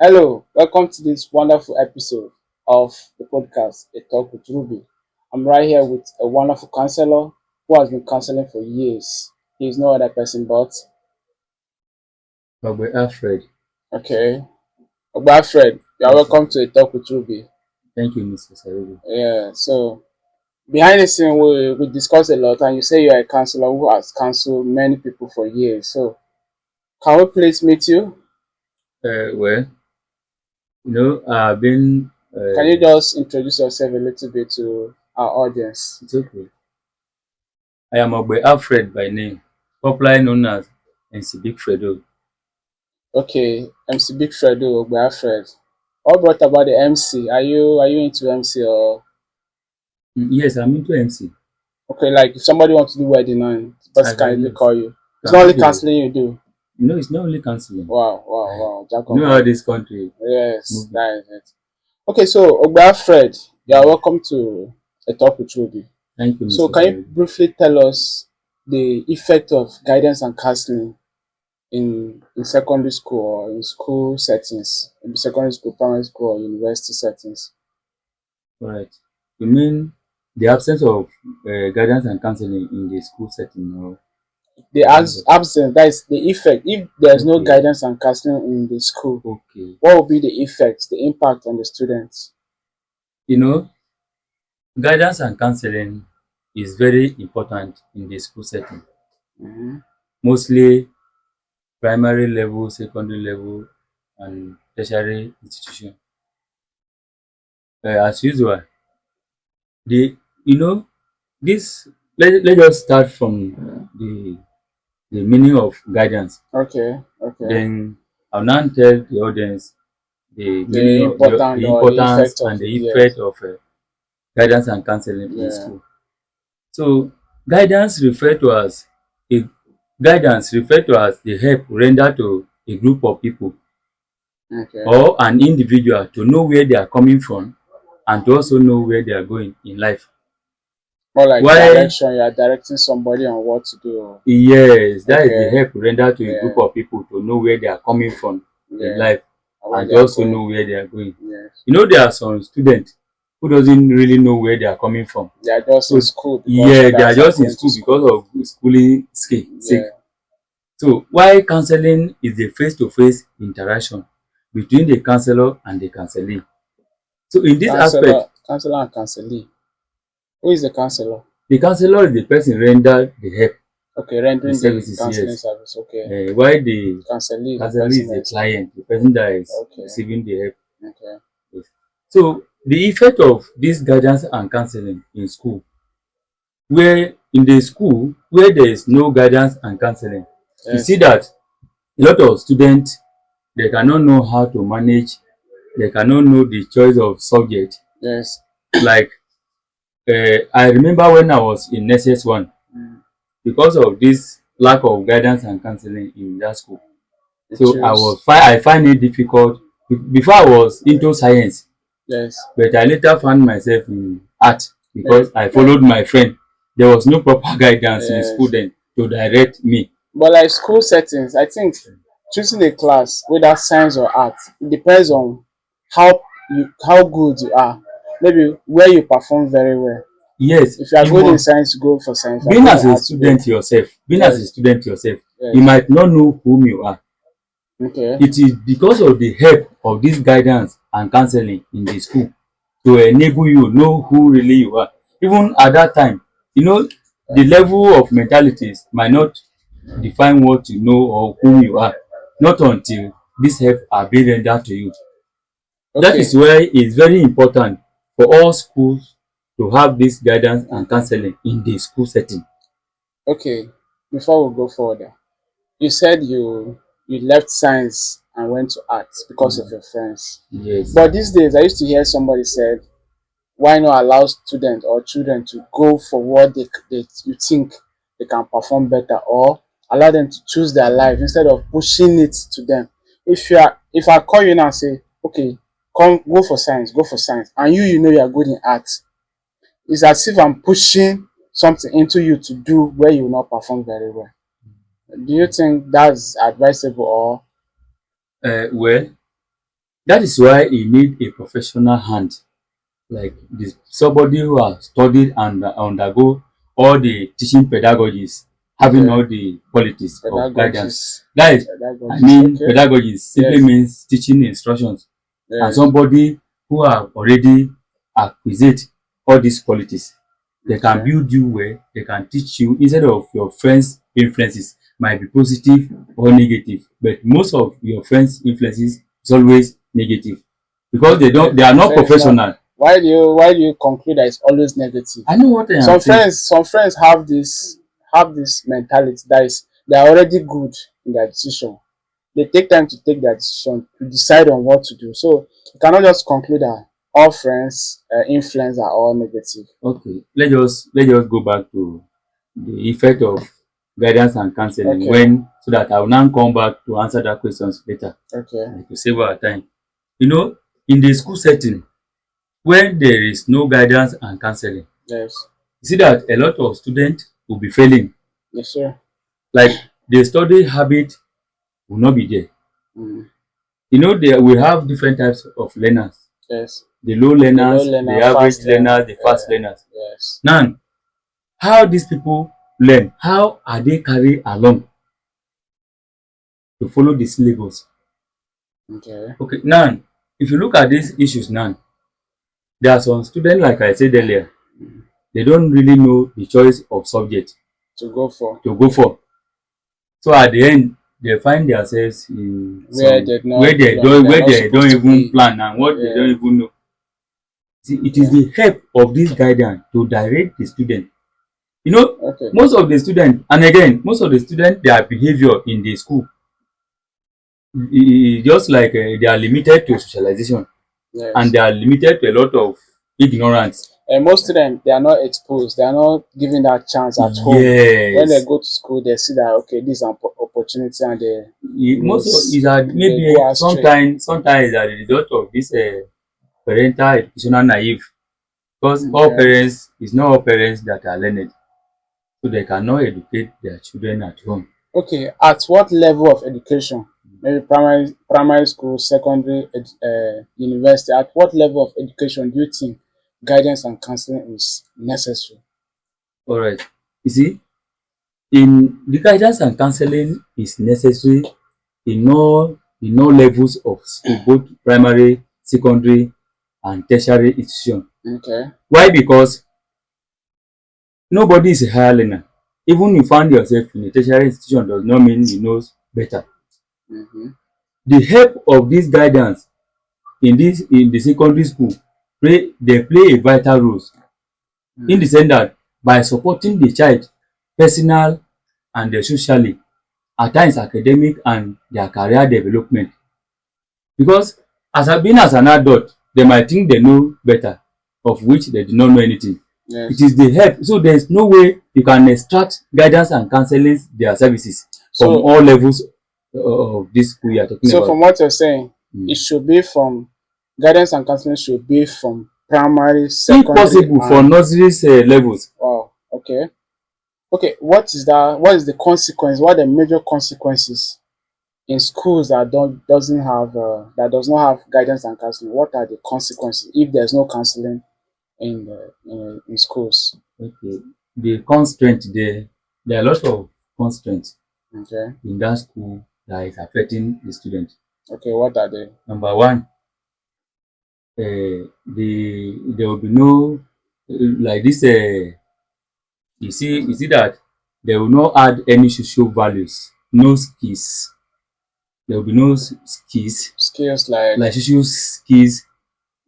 Hello, welcome to this wonderful episode of the podcast, A Talk with Ruby. I'm right here with a wonderful counselor who has been counseling for years. He is no other person but, Ogbe Afred. okay, Ogbe Afred. You are Yes, sir. welcome to A Talk with Ruby. Thank you, Mr. Sarubi. Yeah, so behind the scene, we discuss a lot, and you say you are a counselor who has counseled many people for years. So, can we please meet you? Well, I've been, Can you just introduce yourself a little bit to our audience? it's okay. I am Ogbe Afred by name, popularly known as NC Big Fredo. Okay, MC Big Fredo, Ogbe Afred. What brought about the MC? Are you into MC or Yes, I'm into MC. okay? Like if somebody wants to do wedding and the person I can can, easily yes. call you. It's not Can only do it. counseling you do. No, it's not only counseling. Wow, wow, wow. Jack You of know how all. this country Yes, moving. that is it. Okay, so Ogbe Afred, you are welcome to a talk with Ruby. Thank you, So Mr. can you Sarubi. briefly tell us the effect of guidance and counseling in secondary school or in school settings, maybe secondary school, primary school, or university settings? All right. You mean the absence of guidance and counseling in the school setting? Or The absence, that is the effect. If there's no okay, guidance and counseling in the school, okay. what will be the effect, the impact on the students? You know, guidance and counseling is very important in the school setting. Mm-hmm. Mostly primary level, secondary level, and tertiary institution. As usual, the you know this. Let us start from the meaning of guidance. Okay, okay. Then I'll now tell the audience the meaning The of important the or the importance effect of and it, the yes. effect of guidance and counseling in Yeah. school. So guidance refer to as a guidance refer to as the help rendered to a group of people Okay. or an individual to know where they are coming from and to also know where they are going in life. More like Why? direction, you are directing somebody on what to do. Yes, that is the Okay. help rendered to a group Yeah. of people to know where they are coming from in Yeah. life And where and they to are also going. know where they are going. Yes. There are some students who doesn't really know where they are coming from. They are just in So school because yeah, they are others are just in going to school school. because of schooling sake. Yeah. So why counseling is the face-to-face interaction between the counselor and the counselee. So in this aspect, Counselor and counselee. Who is the counselor? the counselor is the person render the help, Okay, the rendering the services, counseling yes. service. Okay. While the Counselee is the counselor person is that the is client, the person that is okay. receiving the help. Okay. Yes. So the effect of this guidance and counseling in school, where in the school where there is no guidance and counseling, you see Yes. that a lot of students they cannot know how to manage, they cannot know the choice of subject. Yes. Like I remember when I was in SS1, Mm. because of this lack of guidance and counseling in that school. You So choose. I find it difficult. Before I was into science, Yes. but I later found myself in art Maybe. because I followed my friend. There was no proper guidance in school Yes. then to direct me. But like school settings, I think choosing a class, whether science or art, it depends on how good you are. Maybe where you perform very well. Yes, If you are you good in must science, you go for science. If you are good in art, you go. being as a Yes. student yourself, you Yes. might not know whom you are. Okay. It is because of the help of this guidance and counseling in the school to enable you know who really you are. Even at that time, the level of mentalities might not define what you know or who you are, not until this help are being rendered to you. That is Okay. why it's very important for all schools to have this guidance and Okay. counseling in the school setting. Okay. Before we go further, you said you left science and went to arts because of Mm, your friends. yes. But these days, I used to hear somebody said, "Why not allow students or children to go for what they you think they can perform better, or allow them to choose their life instead of pushing it to them?" If I call you now and say, "Okay, come go for science," and you know you are good in art, it's as if I'm pushing something into you to do where you will not perform very well. Do you think that's advisable or Well, That is why you need a professional hand, like this, somebody who has studied and undergo all the teaching pedagogies, having Okay. all the qualities of guidance. Pedagogist. That is, I Pedagogist. mean, Okay. pedagogies simply Yes. means teaching instructions, and Yes. somebody who have already acquisite all these qualities. They can Okay. build you well, they can teach you instead of your friends' influences might be positive or negative. But most of your friends' influences is always negative because they are not So it's not. professional. Why do you conclude that it's always negative? I know what I am Some saying. friends some friends have this mentality that is they are already good in their decision. They take time to take their decision to decide on what to do. So you cannot just conclude that all friends influence are all negative. Okay, let's just go back to the effect of guidance and counseling Okay. when so that I will now come back to answer that questions later, Okay. like to save our time. You know, in the school setting, when there is no guidance and counseling, Yes. you see that a lot of students will be failing. Yes, sir. Like the study habit will not be there. Mm. You know, there we have different types of learners. Yes. The low The low learners, the learner, average fast learner. learners, the fast learners. Yes. Now, how these people learn? How are they carried along to follow the syllabus? Okay. Okay, now if you look at these issues now, there are some students, like I said earlier, Mm. they don't really know the choice of subject To go for to go for. So at the end, they find themselves in where some they not belong, they are where not they don't supposed to even be. plan and what they don't Yeah. even know. See, it is Yeah. the help of this guidance to direct the student. You know, Okay. most of the students, and again, most of the students, their behavior in the school just like they are limited to socialization and Yes. they are limited to a lot of ignorance. And most of them, they are not exposed. They are not given that chance at home. When they Yes. go to school, they see that okay, this is an opportunity, and they Most of is that they maybe go astray. sometimes is as a result of this parental educational naive, because all Okay. parents is not all parents that are learned, so they cannot educate their children at home. Okay. At what level of education? Maybe primary school, secondary, university. At what level of education do you think guidance and counseling is necessary? All right. You see, in the guidance and counseling is necessary in all levels of school, both primary, secondary, and tertiary institution. Okay. Why? Because nobody is a higher learner. Even you find yourself in a tertiary institution does not mean you know better. Mm-hmm. The help of this guidance in the secondary school they play a vital role in the Mm. sense that by supporting the child personal and socially, at times academic and their career development. Because being as an adult, they might think they know better, of which they do not know anything. It Yes. is the help. So there is no way you can extract guidance and counseling their services from So all levels of this school you are talking So about. from what you're saying, it Mm. should be from guidance and counseling should be from primary, If secondary, possible for and nurseries levels. wow, okay. Okay, what is that? What is the consequence? What are the major consequences in schools that does not have guidance and counseling? What are the consequences if there's no counseling in schools? Okay. The constraint there are a lot of constraints Okay, in that school that is affecting the student. okay, what are they? Number one, there will be no like this you see that they will not add any social values, no skills. There will be no skills Skills like like social skills,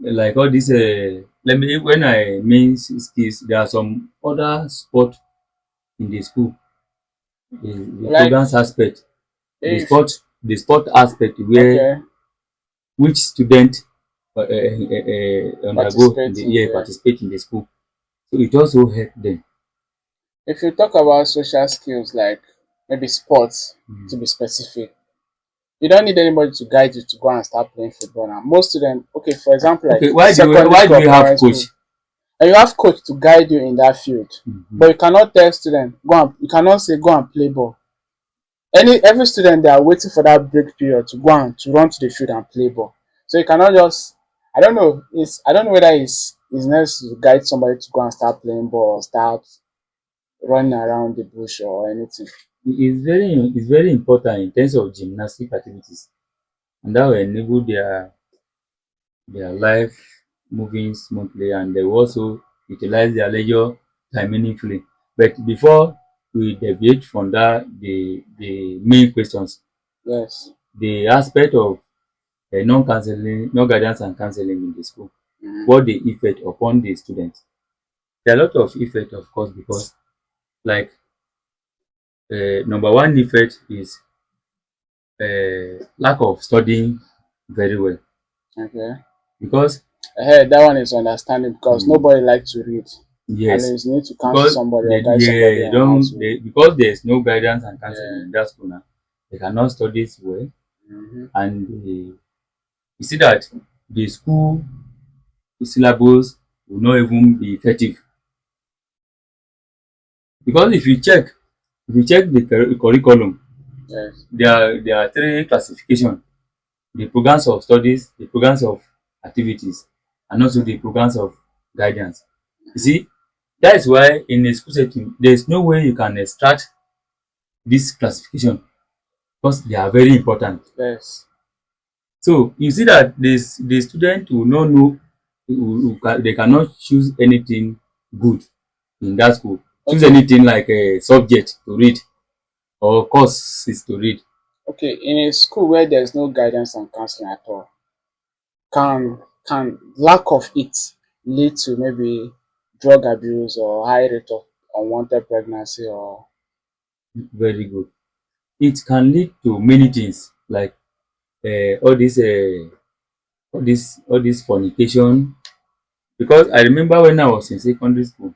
like all this let me when I mean skills, there are some other sport in the school, the like programs aspect, the if sport the sport aspect where okay, which student undergo in the participating year there. participate in the school. So it also help them. If you talk about social skills like maybe sports, to Mm. be specific, you don't need anybody to guide you to go and start playing football now. Most students, okay, for example, like Okay, secondary why school do or we have primary coach? school, and you have coach to guide you in that field, Mhm. but you cannot tell student you cannot say go and play ball. Every student they are waiting for that break period to go and to run to the field and play ball. So you cannot just, I don't know, I don't know whether it's nice to guide somebody to go and start playing ball or start running around the bush or anything. It's very important in terms of gymnastic activities, and that will enable their life moving smoothly, and they will also utilize their leisure time meaningfully. But before we deviate from that, the main questions, Yes. the aspect of non-counseling, non guidance and counseling in the school, Mhm. what the effect upon the students. There are a lot of effect, of course, because like number one effect is lack of studying very well, Okay. because That one is understanding because mm, nobody likes to read. At yes, least you need to counsel because somebody or they guide somebody yeah on how to. because there is no guidance and counseling Yeah. in that school now, they cannot study it well, Hmm. and you see that the school syllabus will not even be effective, because if you check the curriculum, Yes. there are three classification: the programs of studies, the programs of activities, and also the programs of guidance. You see, that is why in a school setting, there is no way you can extract this classification because they are very important. Yes. So you see that the student will not know, they cannot choose anything good in that school. Choose Okay. anything like a subject to read or courses to read. Okay. In a school where there's no guidance and counseling at all, can lack of it lead to maybe drug abuse or high rate of unwanted pregnancy or Very good. It can lead to many things like all this fornication, because I remember when I was in secondary school,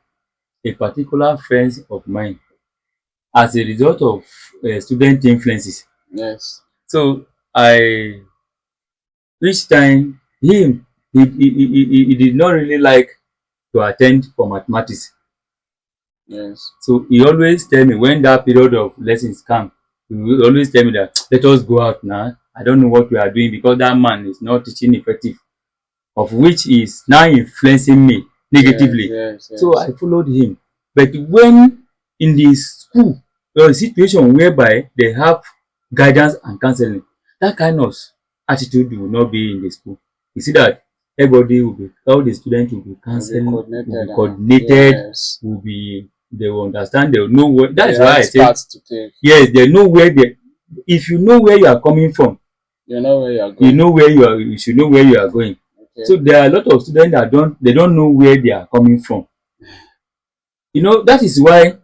a particular friend of mine, as a result of student influences, yes. so I each time he did not really like to attend for mathematics. Yes. So he always tell me when that period of lessons come, he will always tell me that let us go out now. I don't know what we are doing because that man is not teaching effective, of which is now influencing me Yes. negatively. Yes. So Yes. I followed him. But when in the school or a situation whereby they have guidance and counseling, that kind of attitude will not be in the school. You see that everybody will be, all the students will be Will be counseled, will be coordinated and coordinated, yes, will be, they will understand, they will know what. That the is why I right said path to take. yes, they know where they. If you know where you are coming from, You know where you're you going. know where you are, you should know where you are going. So Okay. there are a lot of students that don't know where they are coming from. You know, that is why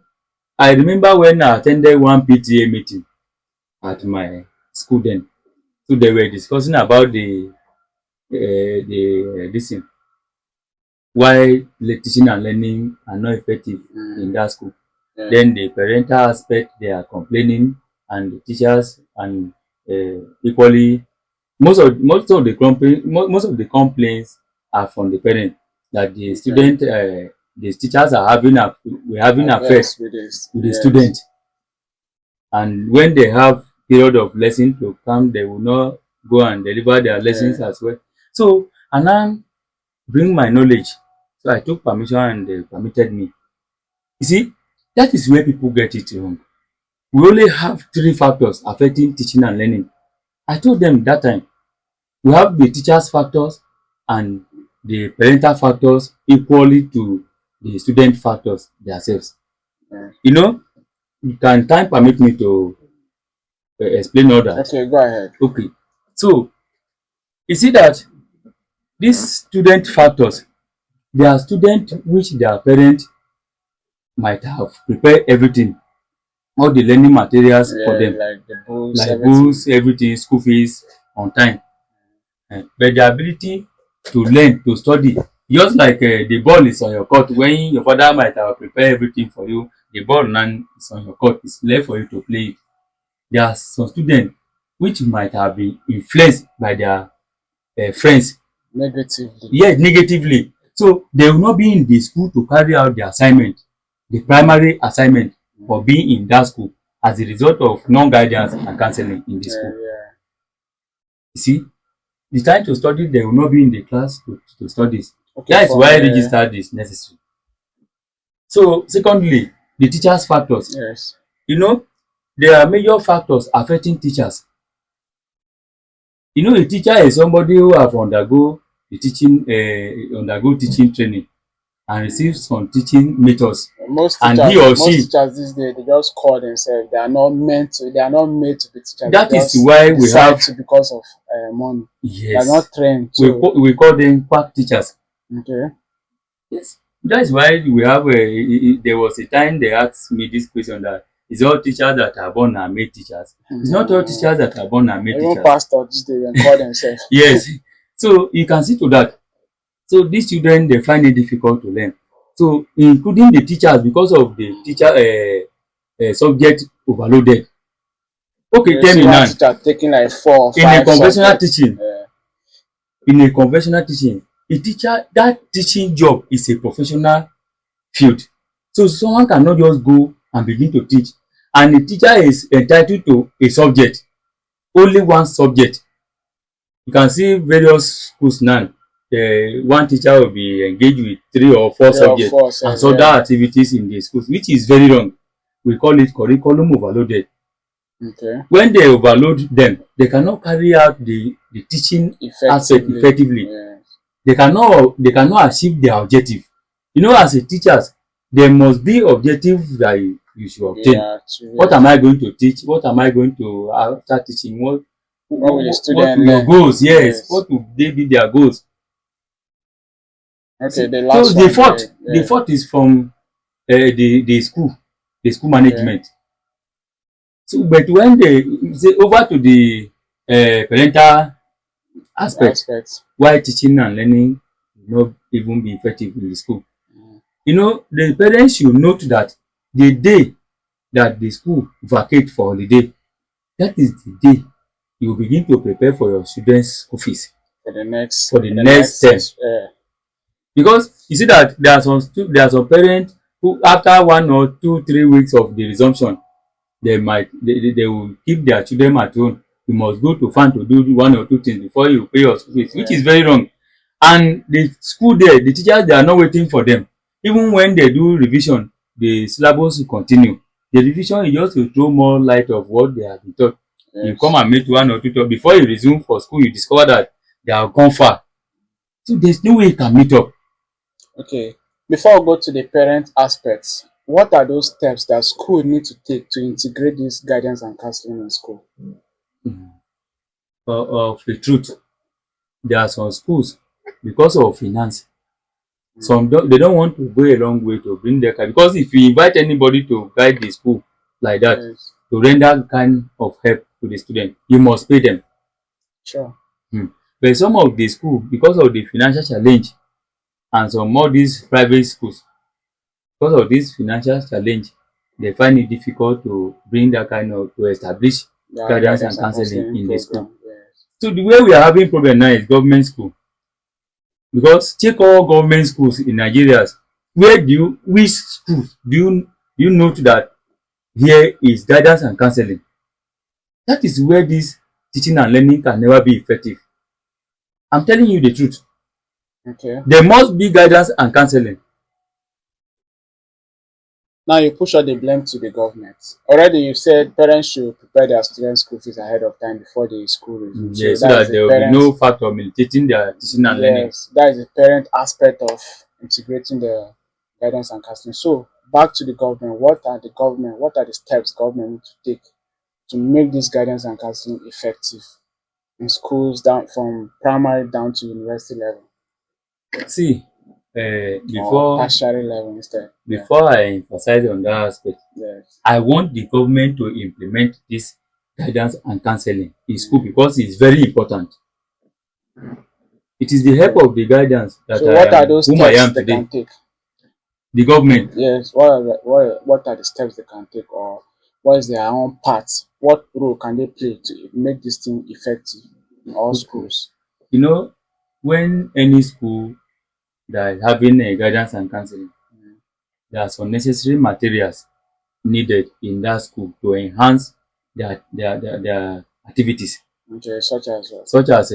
I remember when I attended one PTA meeting at my school then. So they were discussing about the this thing, why teaching and learning are not effective in Mm, that school. yeah. Then the parental aspect, they are complaining, and the teachers and equally most of the complaints are from the parent, that the Okay. student the teachers are having a we having affairs Yes, with this. with the Yes. student, and when they have period of lesson to come, they will not go and deliver their lessons Okay. as well. So I now bring my knowledge, so I took permission and they permitted me. You see, that is where people get it wrong. We only have three factors affecting teaching and learning. I told them that time we have the teachers factors and the parental factors equally to the student factors themselves. Yeah. You know, can time permit me to explain all that? Okay, go ahead. Okay, so you see that these student factors, they are students which their parents might have prepared everything, all the learning materials for Yeah, them, like the books, like everything. books, everything, school fees on time. But the ability to learn, to study, just like the ball is on your court, when your father might have prepared everything for you, the ball now is on your court, it's left for you to play it. There are some students which might have been influenced by their friends, Negatively. yet negatively. So they will not be in the school to carry out the assignment, the primary assignment for being in that school, as a result of non-guidance and counseling in the Yeah, school. yeah. You see, the time to study, they will not be in the class to study. Okay, That is from why the register is necessary. So secondly, the teachers factors. yes. You know, there are major factors affecting teachers. You know, a teacher is somebody who have undergo teaching training and receive some teaching methods, and he or Most she, teachers these days they just call themselves. They are not meant to. They are not made to be teachers. that They is just why we decide have, to because of money. They are yes, not trained. So we call them quack teachers. okay, Yes, that is why we have there was a time they asked me this question, that is all teachers that are born are made teachers. It's not all teachers that are born are made even teachers. pastors these days they call themselves. Yes, so you can see to that. So these children, they find it difficult to learn. So including the teachers, because of the teacher subject overloaded. Okay, You tell see me one now, teacher taking like 4 or in a 5 conventional subjects. teaching, a teacher, that teaching job is a professional field. So someone cannot just go and begin to teach, and the teacher is entitled to a subject, only one subject. You can see various schools now, one teacher will be engaged with 3 or 4 3 or subjects 4 and says, so yeah. other activities in the schools, which is very wrong. We call it curriculum overloaded. Okay. When they overload them, they cannot carry out the teaching aspect Effectively. effectively. Yes. They cannot achieve their objective. You know, as a teachers, there must be objective that you should obtain. Yeah, What yes. am I going to teach? What am I going to, after teaching? What will the What student will your learn? goals? Yes, Yes. what will they be their goals? Okay, See, the so last the one fault, there. the Yeah. fault is from the school Okay. management. So, but when they say over to the parental aspect, Aspects. why teaching and learning will not even be effective in the school. Mm. You know, the parents should note that the day that the school vacate for holiday, that is the day you will begin to prepare for your children's school fees for the For the next next term. Because you see that there are some parents who, after 1 or 2, 3 weeks of the resumption, they will keep their children at home. You must go to farm to do 1 or 2 things before you pay your school fees, which yeah. is very wrong. And the school there, the teachers, they are not waiting for them. Even when they do revision, the syllabus will continue. The revision is just to throw more light of what they have been taught. You come Yes. and meet 1 or 2 talk before you resume for school, you discover that they have gone far. So there's no way you can meet up. Okay. Before we go to the parent aspects, what are those steps that school need to take to integrate this guidance and counseling in school? Of the truth, there are some schools, because of finance, Mm. they don't want to go a long way to bring their child, because if you invite anybody to guide the school like that, Yes. to render kind of help to the student, you must pay them. Sure. But some of the school, because of the financial challenge, and some of these private schools, because of this financial challenge, they find it difficult to bring that kind of, to establish Yeah, guidance and guidance and counseling counseling in the school. program. Yes. So the way we are having problem now is government school. Because check all government schools in Nigeria, which schools do you note that here is guidance and counseling? That is where this teaching and learning can never be effective. I'm telling you the truth. Okay. There must be guidance and counseling. Now you push all the blame to the government. Already you said parents should prepare their students' school fees ahead of time before the school resumes. So Yes, so that is that the there will be parents. no factor of militating their teaching and learning. Yes, that is the parent aspect of integrating the guidance and counseling. So back to the government. What are the steps government need to take to make this guidance and counseling effective in schools down from primary down to university level See, or before tertiary level instead? Yeah. before I emphasize on that aspect, Yes. I want the government to implement this guidance and counseling in school, Mm. because it's very important. It is the help Okay. of the guidance that So what are those whom I steps am they today. can take? The government, Yes, what are the steps they can take, or what is their own part? What role can they play to make this thing effective in all okay. schools? You know, when any school that is having a guidance and counseling, Mm. there are some necessary materials needed in that school to enhance their activities, Okay, such as what? such as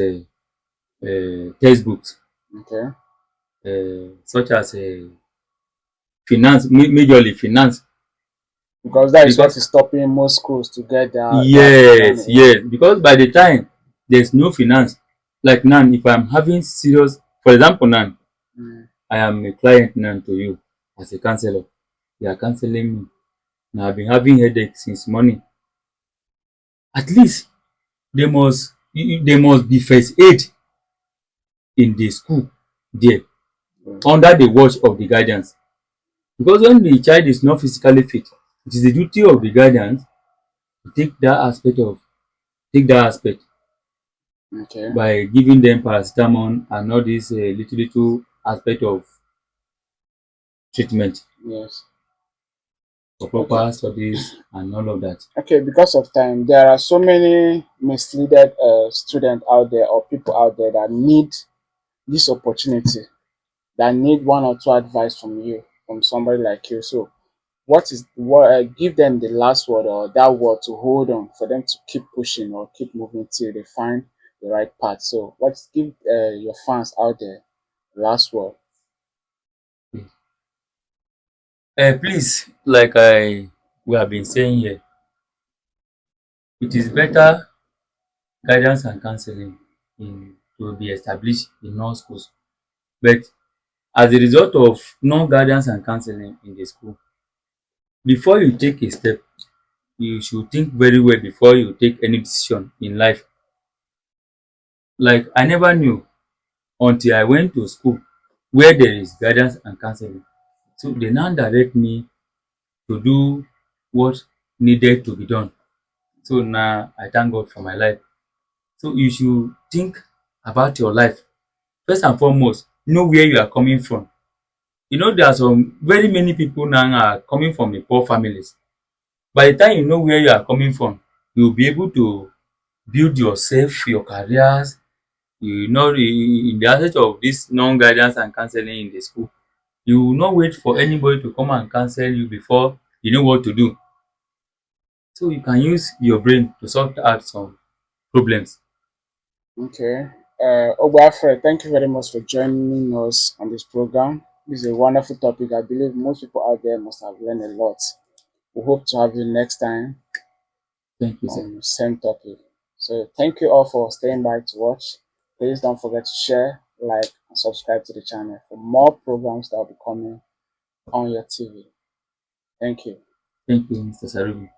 textbooks, Okay. such as finance, majorly finance. Because that is what Because is stopping most schools to get their program yes, in. yes, because by the time there's no finance, like now, if I'm having serious, for example, now Mm. I am a client now to you as a counselor. You are counseling me. Now I've been having headache since morning. At least there must be first aid in the school there Mm. under the watch of the guardians. Because when the child is not physically fit, it is the duty of the guardians to take that aspect Okay. by giving them paracetamol and all this little aspect of treatment Yes. for Okay. proper studies and all of that. Okay. Because of time, there are so many misleaded students out there or people out there that need this opportunity, that need one or two advice from you, from somebody like you. So, what give them the last word or that word to hold on for them to keep pushing or keep moving till they find the right path. So, what's give your fans out there the last word? Please, like I we have been saying here, it is better guidance and counseling to be established in all schools. But as a result of no guidance and counseling in the school, before you take a step, you should think very well before you take any decision in life. Like I never knew until I went to school where there is guidance and counseling. So they now direct me to do what needed to be done. So now I thank God for my life. So you should think about your life. First and foremost, know where you are coming from. You know there are some very many people now are coming from a poor families. By the time you know where you are coming from, you will be able to build yourself, your careers. You know in the aspect of this non-guidance and counseling in the school, you will not wait for anybody to come and counsel you before you know what to do. So you can use your brain to sort out some problems. Okay. Ogbe Afred, thank you very much for joining us on this program. This is a wonderful topic. I believe most people out there must have learned a lot. We hope to have you next time Thank you, sir. on the same topic. So thank you all for staying by to watch. Please don't forget to share, like, and subscribe to the channel for more programs that will be coming on your TV. Thank you. Thank you, Mr. Sarubi.